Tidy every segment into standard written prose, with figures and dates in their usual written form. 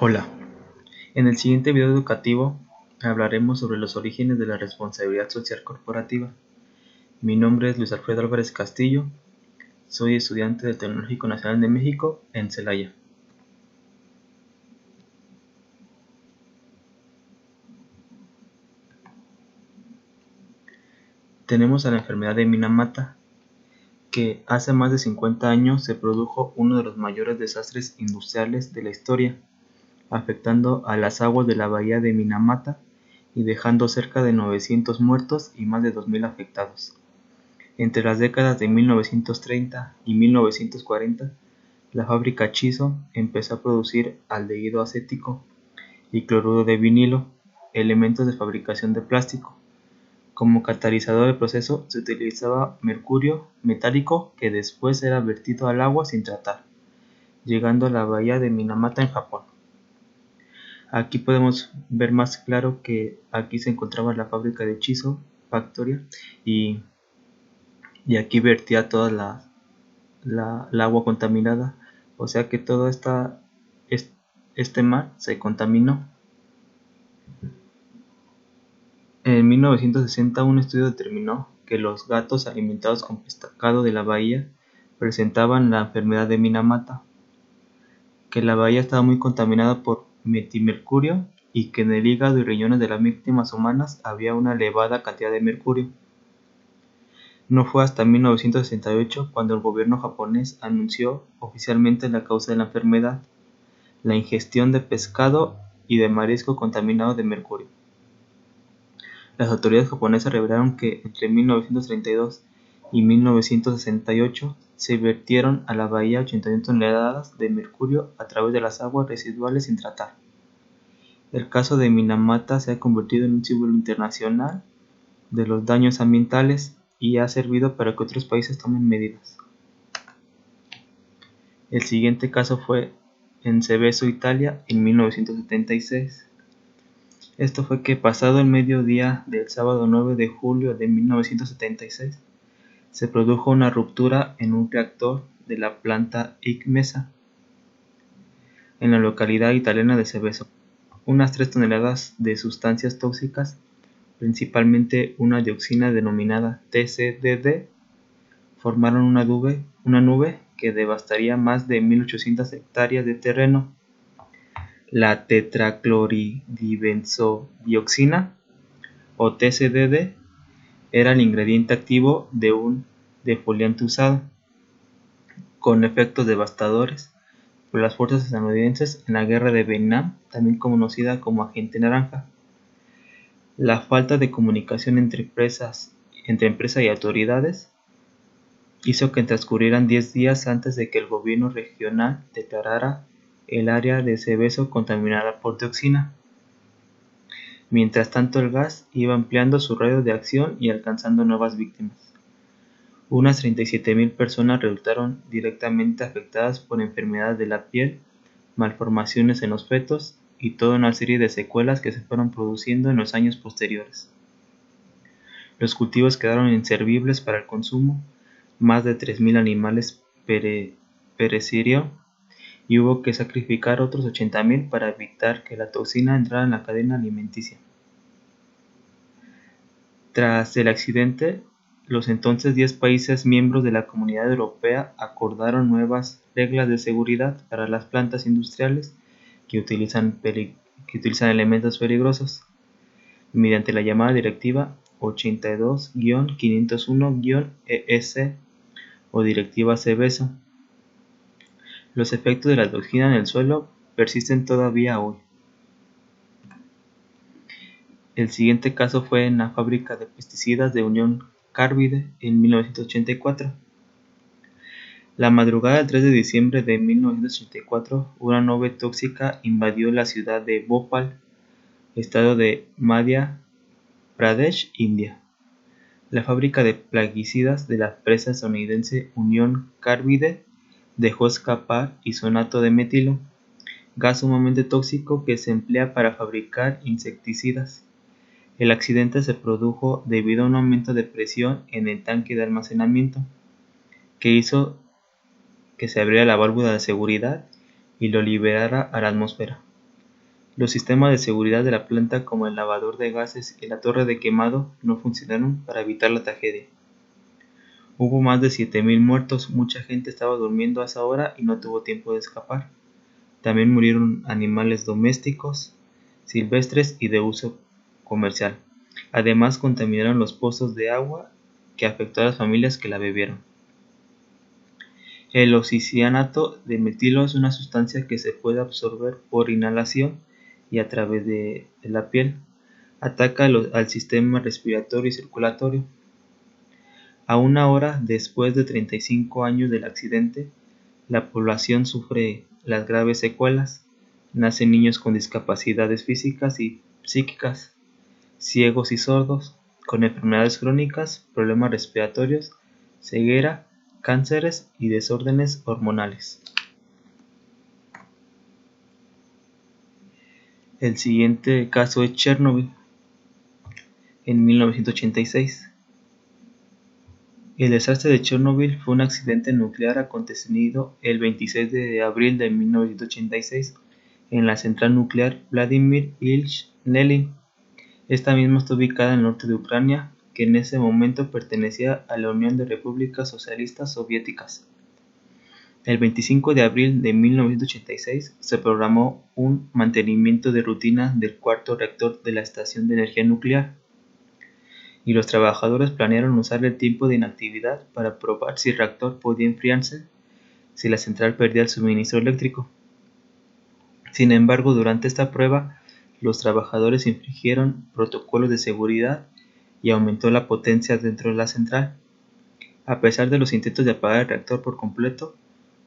Hola, en el siguiente video educativo hablaremos sobre los orígenes de la responsabilidad social corporativa. Mi nombre es Luis Alfredo Álvarez Castillo, soy estudiante del Tecnológico Nacional de México en Celaya. Tenemos a la enfermedad de Minamata, que hace más de 50 años se produjo uno de los mayores desastres industriales de la historia, afectando a las aguas de la bahía de Minamata y dejando cerca de 900 muertos y más de 2.000 afectados. Entre las décadas de 1930 y 1940, la fábrica Chiso empezó a producir aldehído acético y cloruro de vinilo, elementos de fabricación de plástico. Como catalizador del proceso se utilizaba mercurio metálico que después era vertido al agua sin tratar, llegando a la bahía de Minamata en Japón. Aquí podemos ver más claro que aquí se encontraba la fábrica de Chiso Factoría y aquí vertía toda la agua contaminada, o sea que todo este mar se contaminó. En 1960 un estudio determinó que los gatos alimentados con pescado de la bahía presentaban la enfermedad de Minamata, que la bahía estaba muy contaminada por metilmercurio y que en el hígado y riñones de las víctimas humanas había una elevada cantidad de mercurio. No fue hasta 1968 cuando el gobierno japonés anunció oficialmente la causa de la enfermedad: la ingestión de pescado y de marisco contaminado de mercurio. Las autoridades japonesas revelaron que entre 1932 y 1968 se vertieron a la bahía 81 toneladas de mercurio a través de las aguas residuales sin tratar. El caso de Minamata se ha convertido en un símbolo internacional de los daños ambientales y ha servido para que otros países tomen medidas. El siguiente caso fue en Seveso, Italia, en 1976. Esto fue que pasado el mediodía del sábado 9 de julio de 1976, se produjo una ruptura en un reactor de la planta ICMESA, en la localidad italiana de Seveso. Unas 3 toneladas de sustancias tóxicas, principalmente una dioxina denominada TCDD, formaron una nube que devastaría más de 1.800 hectáreas de terreno. La tetracloridibenzodioxina, o TCDD, era el ingrediente activo de un defoliante usado, con efectos devastadores, por las fuerzas estadounidenses en la guerra de Vietnam, también conocida como Agente Naranja. La falta de comunicación entre empresa y autoridades hizo que transcurrieran 10 días antes de que el gobierno regional declarara el área de Seveso contaminada por dioxina. Mientras tanto, el gas iba ampliando su radio de acción y alcanzando nuevas víctimas. Unas 37.000 personas resultaron directamente afectadas por enfermedades de la piel, malformaciones en los fetos y toda una serie de secuelas que se fueron produciendo en los años posteriores. Los cultivos quedaron inservibles para el consumo, más de 3.000 animales perecieron y hubo que sacrificar otros 80.000 para evitar que la toxina entrara en la cadena alimenticia. Tras el accidente, los entonces 10 países miembros de la Comunidad Europea acordaron nuevas reglas de seguridad para las plantas industriales que utilizan elementos peligrosos, mediante la llamada Directiva 82-501-ES o Directiva Seveso. Los efectos de la toxina en el suelo persisten todavía hoy. El siguiente caso fue en la fábrica de pesticidas de Unión Carbide en 1984. La madrugada del 3 de diciembre de 1984, una nube tóxica invadió la ciudad de Bhopal, estado de Madhya Pradesh, India. La fábrica de plaguicidas de la empresa estadounidense Unión Carbide dejó escapar isonato de metilo, gas sumamente tóxico que se emplea para fabricar insecticidas. El accidente se produjo debido a un aumento de presión en el tanque de almacenamiento, que hizo que se abriera la válvula de seguridad y lo liberara a la atmósfera. Los sistemas de seguridad de la planta como el lavador de gases y la torre de quemado no funcionaron para evitar la tragedia. Hubo más de 7.000 muertos, mucha gente estaba durmiendo a esa hora y no tuvo tiempo de escapar. También murieron animales domésticos, silvestres y de uso comercial. Además contaminaron los pozos de agua que afectó a las familias que la bebieron. El osicianato de metilo es una sustancia que se puede absorber por inhalación y a través de la piel. Ataca al sistema respiratorio y circulatorio. A una hora después de 35 años del accidente, la población sufre las graves secuelas. Nacen niños con discapacidades físicas y psíquicas, ciegos y sordos, con enfermedades crónicas, problemas respiratorios, ceguera, cánceres y desórdenes hormonales. El siguiente caso es Chernobyl, en 1986. El desastre de Chernobyl fue un accidente nuclear acontecido el 26 de abril de 1986 en la central nuclear Vladimir Ilich Lenin. Esta misma está ubicada en el norte de Ucrania, que en ese momento pertenecía a la Unión de Repúblicas Socialistas Soviéticas. El 25 de abril de 1986 se programó un mantenimiento de rutina del cuarto reactor de la estación de energía nuclear, y los trabajadores planearon usar el tiempo de inactividad para probar si el reactor podía enfriarse si la central perdía el suministro eléctrico. Sin embargo, durante esta prueba, los trabajadores infringieron protocolos de seguridad y aumentó la potencia dentro de la central. A pesar de los intentos de apagar el reactor por completo,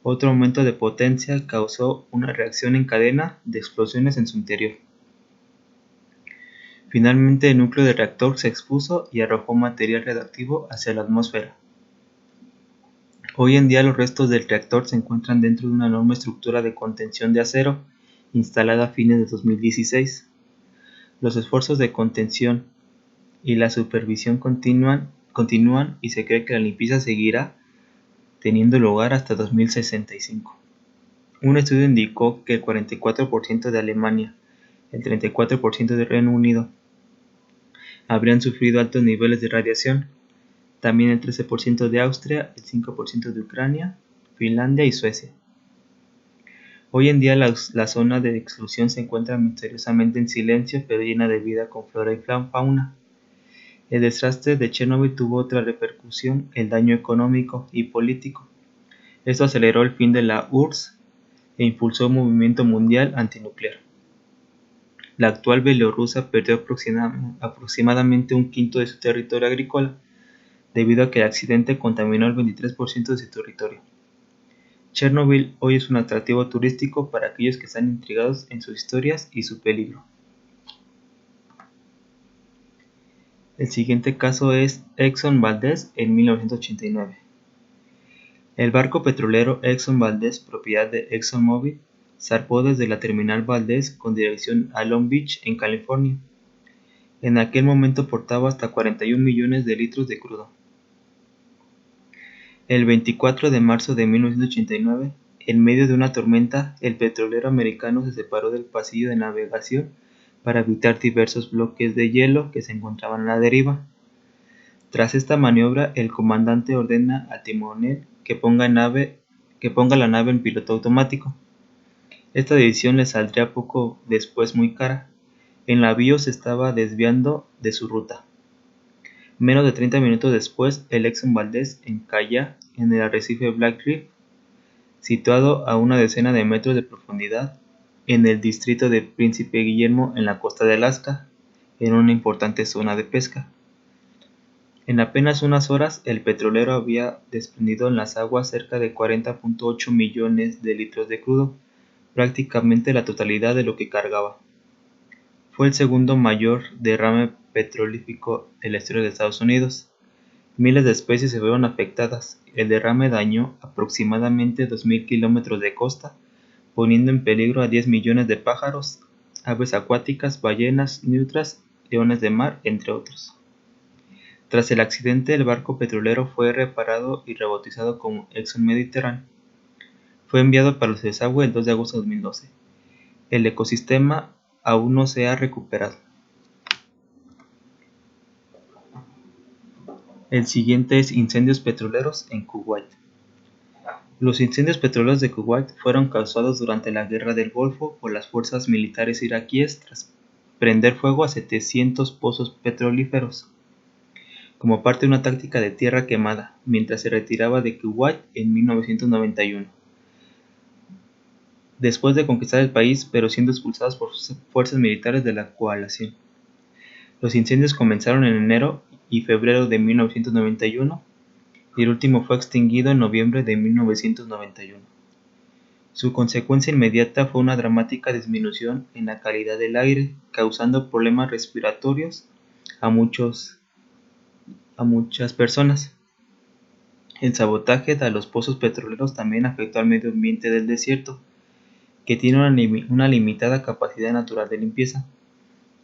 otro aumento de potencia causó una reacción en cadena de explosiones en su interior. Finalmente el núcleo del reactor se expuso y arrojó material radiactivo hacia la atmósfera. Hoy en día los restos del reactor se encuentran dentro de una enorme estructura de contención de acero instalada a fines de 2016. Los esfuerzos de contención y la supervisión continúan y se cree que la limpieza seguirá teniendo lugar hasta 2065. Un estudio indicó que el 44% de Alemania, el 34% de Reino Unido, habrían sufrido altos niveles de radiación, también el 13% de Austria, el 5% de Ucrania, Finlandia y Suecia. Hoy en día la zona de exclusión se encuentra misteriosamente en silencio, pero llena de vida con flora y fauna. El desastre de Chernobyl tuvo otra repercusión, el daño económico y político. Esto aceleró el fin de la URSS e impulsó un movimiento mundial antinuclear. La actual Bielorrusia perdió aproximadamente un quinto de su territorio agrícola, debido a que el accidente contaminó el 23% de su territorio. Chernobyl hoy es un atractivo turístico para aquellos que están intrigados en sus historias y su peligro. El siguiente caso es Exxon Valdez en 1989. El barco petrolero Exxon Valdez, propiedad de ExxonMobil, zarpó desde la terminal Valdez con dirección a Long Beach, en California. En aquel momento portaba hasta 41 millones de litros de crudo. El 24 de marzo de 1989, en medio de una tormenta, el petrolero americano se separó del pasillo de navegación para evitar diversos bloques de hielo que se encontraban a la deriva. Tras esta maniobra, el comandante ordena al timonel que ponga la nave en piloto automático. Esta decisión le saldría poco después muy cara. El navío se estaba desviando de su ruta. Menos de 30 minutos después, el Exxon Valdez encalla en el arrecife Black Reef, situado a una decena de metros de profundidad, en el distrito de Príncipe Guillermo en la costa de Alaska, en una importante zona de pesca. En apenas unas horas, el petrolero había desprendido en las aguas cerca de 40.8 millones de litros de crudo, prácticamente la totalidad de lo que cargaba. Fue el segundo mayor derrame petrolífico de la historia de Estados Unidos. Miles de especies se vieron afectadas. El derrame dañó aproximadamente 2.000 kilómetros de costa, poniendo en peligro a 10 millones de pájaros, aves acuáticas, ballenas, nutras, leones de mar, entre otros. Tras el accidente, el barco petrolero fue reparado y rebautizado como Exxon Mediterranean. Fue enviado para su desagüe el 2 de agosto de 2012. El ecosistema aún no se ha recuperado. El siguiente es incendios petroleros en Kuwait. Los incendios petroleros de Kuwait fueron causados durante la Guerra del Golfo por las fuerzas militares iraquíes tras prender fuego a 700 pozos petrolíferos, como parte de una táctica de tierra quemada, mientras se retiraba de Kuwait en 1991. Después de conquistar el país, pero siendo expulsados por fuerzas militares de la coalición. Los incendios comenzaron en enero y febrero de 1991 y el último fue extinguido en noviembre de 1991. Su consecuencia inmediata fue una dramática disminución en la calidad del aire, causando problemas respiratorios a muchas personas. El sabotaje de los pozos petroleros también afectó al medio ambiente del desierto, que tiene una limitada capacidad natural de limpieza.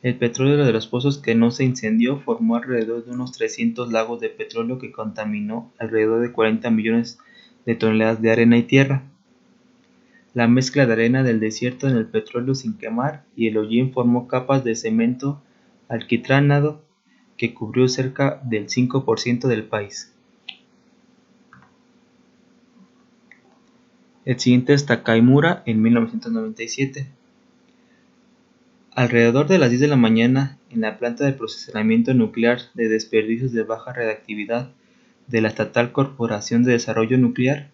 El petróleo de los pozos que no se incendió formó alrededor de unos 300 lagos de petróleo que contaminó alrededor de 40 millones de toneladas de arena y tierra. La mezcla de arena del desierto en el petróleo sin quemar y el hollín formó capas de cemento alquitranado que cubrió cerca del 5% del país. El siguiente es Takaimura en 1997. Alrededor de las 10 de la mañana, en la planta de procesamiento nuclear de desperdicios de baja radiactividad de la Estatal Corporación de Desarrollo Nuclear,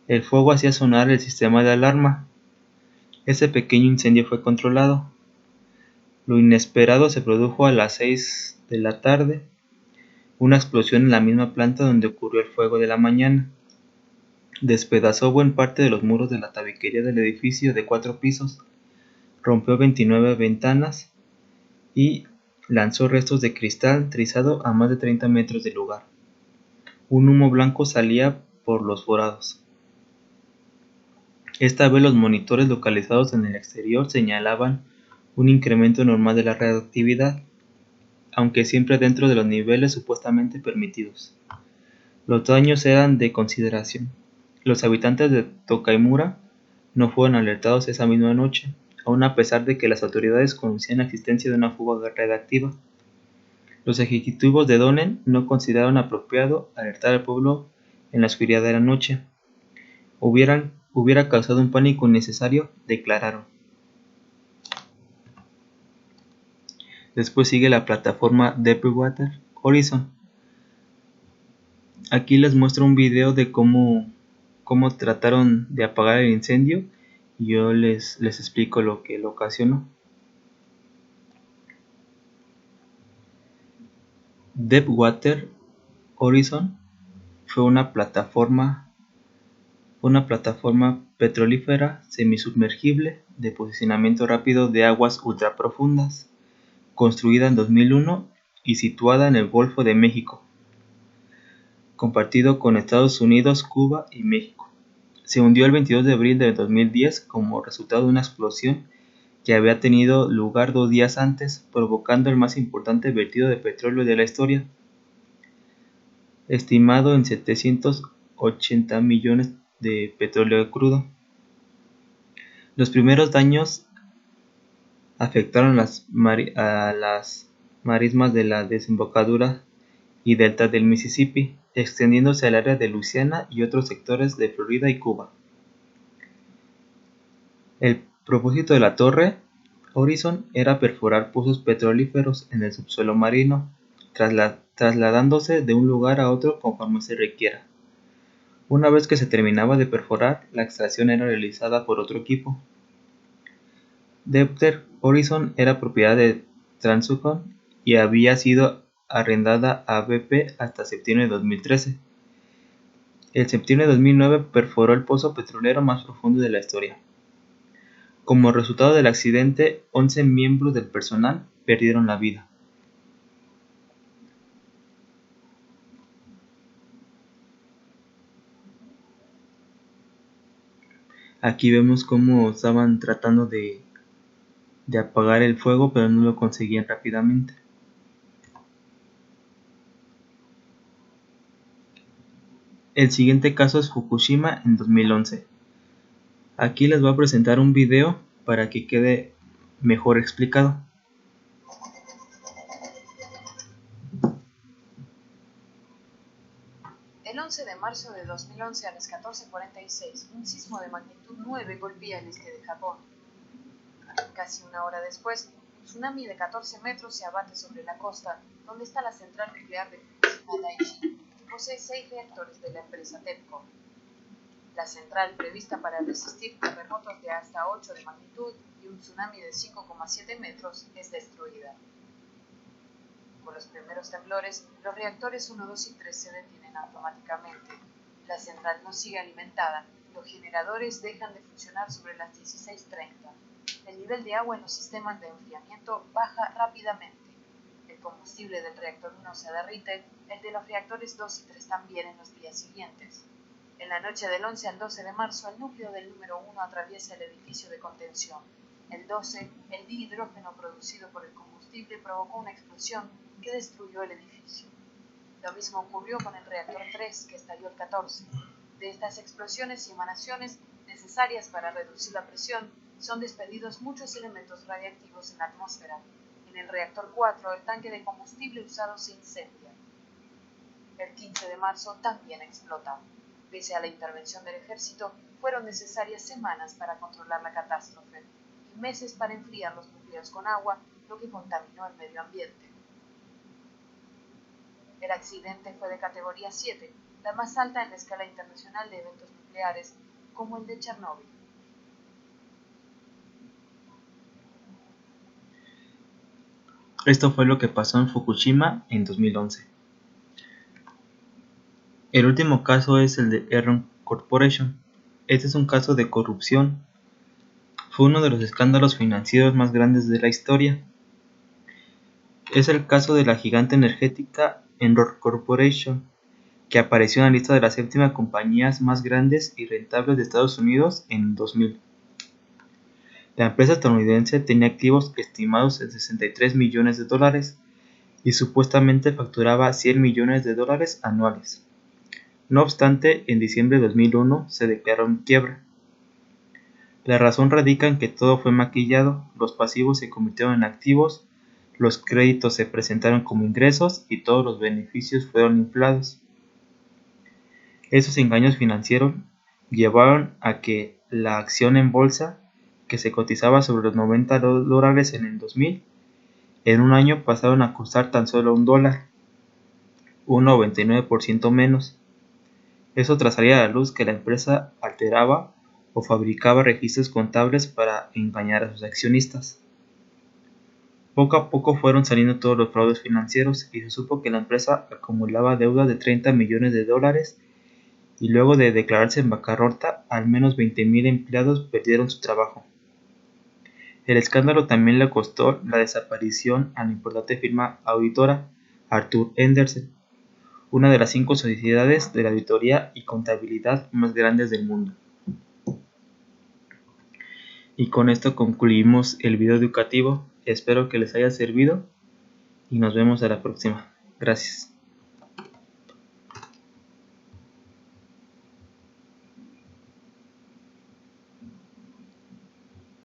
el fuego hacía sonar el sistema de alarma. Ese pequeño incendio fue controlado. Lo inesperado se produjo a las 6 de la tarde, una explosión en la misma planta donde ocurrió el fuego de la mañana. Despedazó buena parte de los muros de la tabiquería del edificio de 4 pisos. Rompió 29 ventanas y lanzó restos de cristal trizado a más de 30 metros del lugar. Un humo blanco salía por los forados. Esta vez los monitores localizados en el exterior señalaban un incremento normal de la radiactividad, aunque siempre dentro de los niveles supuestamente permitidos. Los daños eran de consideración. Los habitantes de Tokaimura no fueron alertados esa misma noche, aun a pesar de que las autoridades conocían la existencia de una fuga radiactiva. Los ejecutivos de Donen no consideraron apropiado alertar al pueblo en la oscuridad de la noche. Hubiera causado un pánico innecesario, declararon. Después sigue la plataforma Deepwater Horizon. Aquí les muestro un video de cómo trataron de apagar el incendio y yo les explico lo que lo ocasionó. Deepwater Horizon fue una plataforma petrolífera semisumergible de posicionamiento rápido de aguas ultraprofundas, construida en 2001 y situada en el Golfo de México, compartido con Estados Unidos, Cuba y México. Se hundió el 22 de abril de 2010 como resultado de una explosión que había tenido lugar 2 días antes, provocando el más importante vertido de petróleo de la historia, estimado en 780 millones de petróleo crudo. Los primeros daños afectaron a las marismas de la desembocadura y delta del Mississippi, extendiéndose al área de Luisiana y otros sectores de Florida y Cuba. El propósito de la torre Horizon era perforar pozos petrolíferos en el subsuelo marino, trasladándose de un lugar a otro conforme se requiera. Una vez que se terminaba de perforar, la extracción era realizada por otro equipo. Deepwater Horizon era propiedad de Transocean y había sido arrendada a BP hasta septiembre de 2013. En septiembre de 2009 perforó el pozo petrolero más profundo de la historia. Como resultado del accidente, 11 miembros del personal perdieron la vida. Aquí vemos cómo estaban tratando de apagar el fuego, pero no lo conseguían rápidamente. El siguiente caso es Fukushima en 2011. Aquí les voy a presentar un video para que quede mejor explicado. El 11 de marzo de 2011 a las 14:46, un sismo de magnitud 9 golpea el este de Japón. Casi una hora después, un tsunami de 14 metros se abate sobre la costa, donde está la central nuclear de Fukushima Daiichi, que posee 6 reactores de la empresa TEPCO. La central, prevista para resistir terremotos de hasta 8 de magnitud y un tsunami de 5,7 metros, es destruida. Con los primeros temblores, los reactores 1, 2 y 3 se detienen automáticamente. La central no sigue alimentada, los generadores dejan de funcionar sobre las 16:30. El nivel de agua en los sistemas de enfriamiento baja rápidamente. El combustible del reactor 1 se derrite, el de los reactores 2 y 3 también en los días siguientes. En la noche del 11 al 12 de marzo, el núcleo del número 1 atraviesa el edificio de contención. El 12, el dihidrógeno producido por el combustible provocó una explosión que destruyó el edificio. Lo mismo ocurrió con el reactor 3, que estalló el 14. De estas explosiones y emanaciones necesarias para reducir la presión, son despedidos muchos elementos radiactivos en la atmósfera. En el reactor 4, el tanque de combustible usado se incendia. El 15 de marzo también explota. Pese a la intervención del ejército, fueron necesarias semanas para controlar la catástrofe y meses para enfriar los núcleos con agua, lo que contaminó el medio ambiente. El accidente fue de categoría 7, la más alta en la escala internacional de eventos nucleares, como el de Chernóbil. Esto fue lo que pasó en Fukushima en 2011. El último caso es el de Enron Corporation. Este es un caso de corrupción. Fue uno de los escándalos financieros más grandes de la historia. Es el caso de la gigante energética Enron Corporation, que apareció en la lista de las 7 compañías más grandes y rentables de Estados Unidos en 2000. La empresa estadounidense tenía activos estimados en $63 millones y supuestamente facturaba $100 millones anuales. No obstante, en diciembre de 2001 se declaró en quiebra. La razón radica en que todo fue maquillado, los pasivos se convirtieron en activos, los créditos se presentaron como ingresos y todos los beneficios fueron inflados. Esos engaños financieros llevaron a que la acción en bolsa, que se cotizaba sobre los $90 en el 2000, en un año pasaron a costar tan solo $1, un 99% menos. Eso tras salir a la luz que la empresa alteraba o fabricaba registros contables para engañar a sus accionistas. Poco a poco fueron saliendo todos los fraudes financieros y se supo que la empresa acumulaba deudas de $30 millones y luego de declararse en bancarrota, al menos 20,000 empleados perdieron su trabajo. El escándalo también le costó la desaparición a la importante firma auditora Arthur Andersen, una de las 5 sociedades de la auditoría y contabilidad más grandes del mundo. Y con esto concluimos el video educativo. Espero que les haya servido y nos vemos a la próxima. Gracias.